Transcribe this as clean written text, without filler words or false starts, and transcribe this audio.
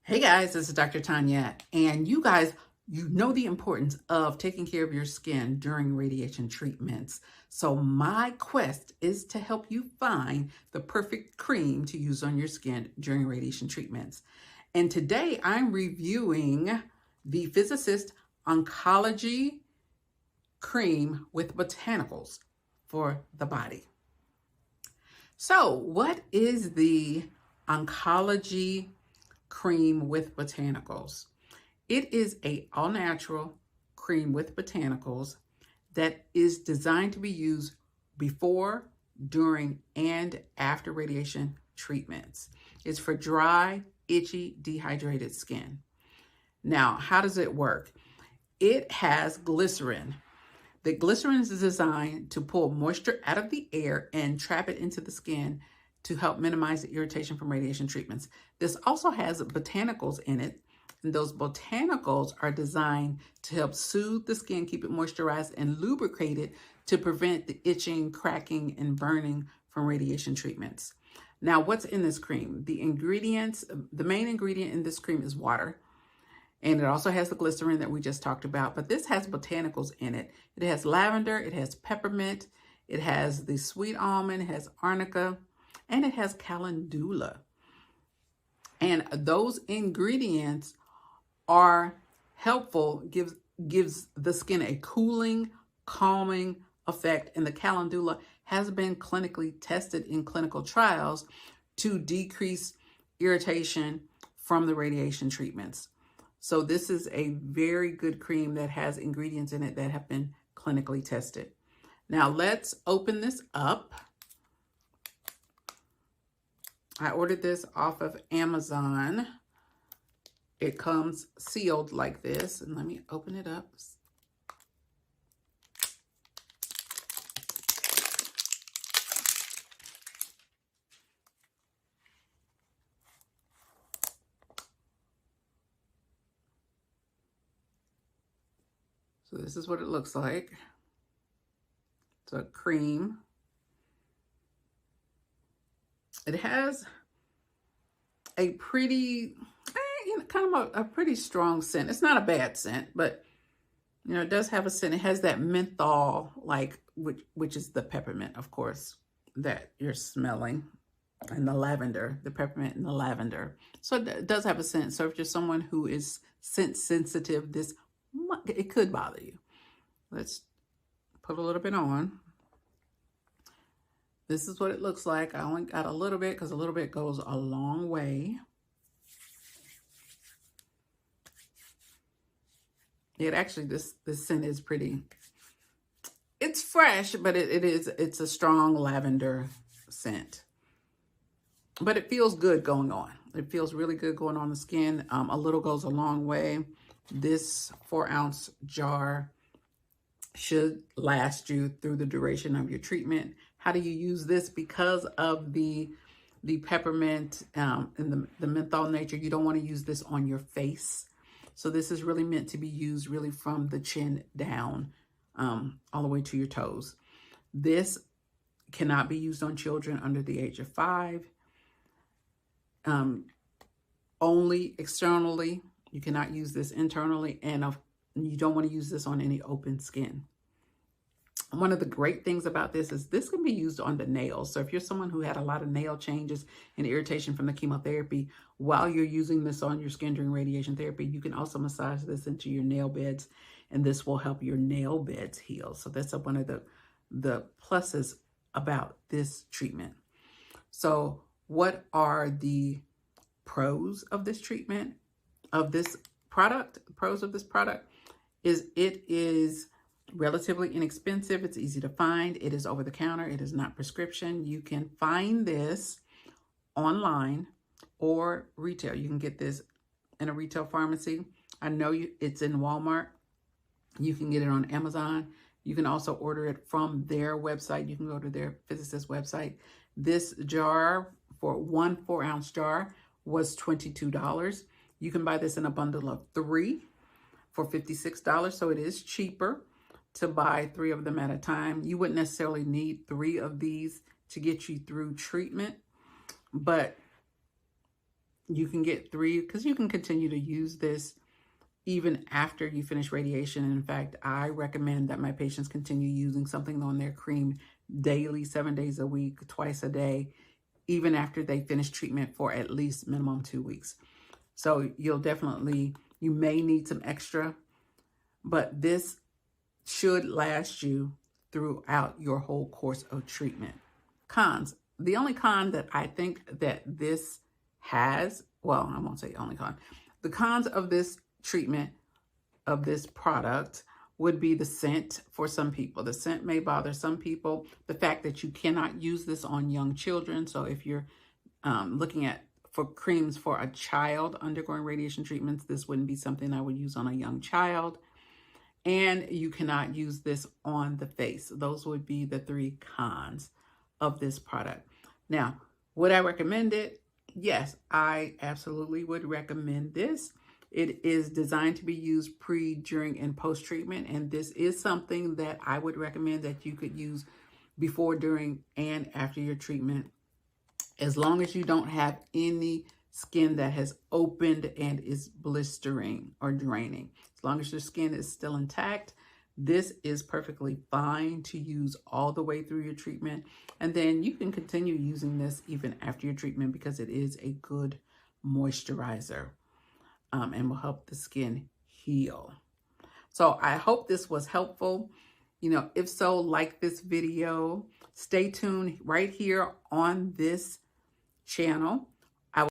Hey guys, this is Dr. Tonya, and you guys, you know the importance of taking care of your skin during radiation treatments. So my quest is to help you find the perfect cream to use on your skin during radiation treatments. And today I'm reviewing the Phys Assist Oncology Cream with botanicals for the body. So what is the Oncology Cream with botanicals? It is a all-natural cream with botanicals that is designed to be used before, during, and after radiation treatments. It's for dry, itchy, dehydrated skin. Now, how does it work? It has glycerin. The glycerin is designed to pull moisture out of the air and trap it into the skin to help minimize the irritation from radiation treatments. This also has botanicals in it, and those botanicals are designed to help soothe the skin, keep it moisturized, and lubricate it to prevent the itching, cracking, and burning from radiation treatments. Now, what's in this cream? The ingredients, the main ingredient in this cream is water. And it also has the glycerin that we just talked about, but this has botanicals in it. It has lavender, it has peppermint, it has the sweet almond, it has arnica, and it has calendula. And those ingredients are helpful, gives the skin a cooling, calming effect. And the calendula has been clinically tested in clinical trials to decrease irritation from the radiation treatments. So this is a very good cream that has ingredients in it that have been clinically tested. Now let's open this up. I ordered this off of Amazon. It comes sealed like this, and let me open it up. So this is what it looks like. It's a cream. It has a pretty, kind of a pretty strong scent. It's not a bad scent, but it does have a scent. It has that menthol, which is the peppermint, of course, that you're smelling, and the lavender, the peppermint and the lavender. So it does have a scent. So if you're someone who is scent sensitive, it could bother you. Let's put a little bit on. This is what it looks like. I only got a little bit because a little bit goes a long way. It actually, this scent is pretty, it's fresh, but it's a strong lavender scent. But it feels good going on. It feels really good going on the skin. A little goes a long way. This 4-ounce jar should last you through the duration of your treatment. How do you use this? Because of the peppermint and the menthol nature, you don't want to use this on your face. So this is really meant to be used really from the chin down, all the way to your toes. This cannot be used on children under the age of 5. Only externally. You cannot use this internally, and you don't want to use this on any open skin. One of the great things about this is this can be used on the nails. So if you're someone who had a lot of nail changes and irritation from the chemotherapy, while you're using this on your skin during radiation therapy, you can also massage this into your nail beds, and this will help your nail beds heal. So that's one of the pluses about this treatment. So what are the pros of this treatment, of this product? The pros of this product is it is relatively inexpensive. It's easy to find. It is over the counter. It is not prescription. You can find this online or retail. You can get this in a retail pharmacy. I know it's in Walmart. You can get it on Amazon. You can also order it from their website. You can go to their Phys Assist website. This jar, for one 4-ounce jar, was $22. You can buy this in a bundle of 3 for $56. So it is cheaper to buy 3 of them at a time. You wouldn't necessarily need 3 of these to get you through treatment, but You can get 3 because you can continue to use this even after you finish radiation. In fact, I recommend that my patients continue using something on their cream daily, 7 days a week, twice a day, even after they finish treatment for at least minimum 2 weeks. So you may need some extra, but this should last you throughout your whole course of treatment. Cons. The only con that I think that this has, well, I won't say only con. The cons of this treatment, of this product, would be the scent for some people. The scent may bother some people. The fact that you cannot use this on young children. So if you're looking at for creams for a child undergoing radiation treatments, this wouldn't be something I would use on a young child. And you cannot use this on the face. Those would be the 3 cons of this product. Now, would I recommend it? Yes, I absolutely would recommend this. It is designed to be used pre, during, and post-treatment. And this is something that I would recommend that you could use before, during, and after your treatment, as long as you don't have any skin that has opened and is blistering or draining. As long as your skin is still intact, this is perfectly fine to use all the way through your treatment. And then you can continue using this even after your treatment because it is a good moisturizer and will help the skin heal. So I hope this was helpful. If so, like this video. Stay tuned right here on this channel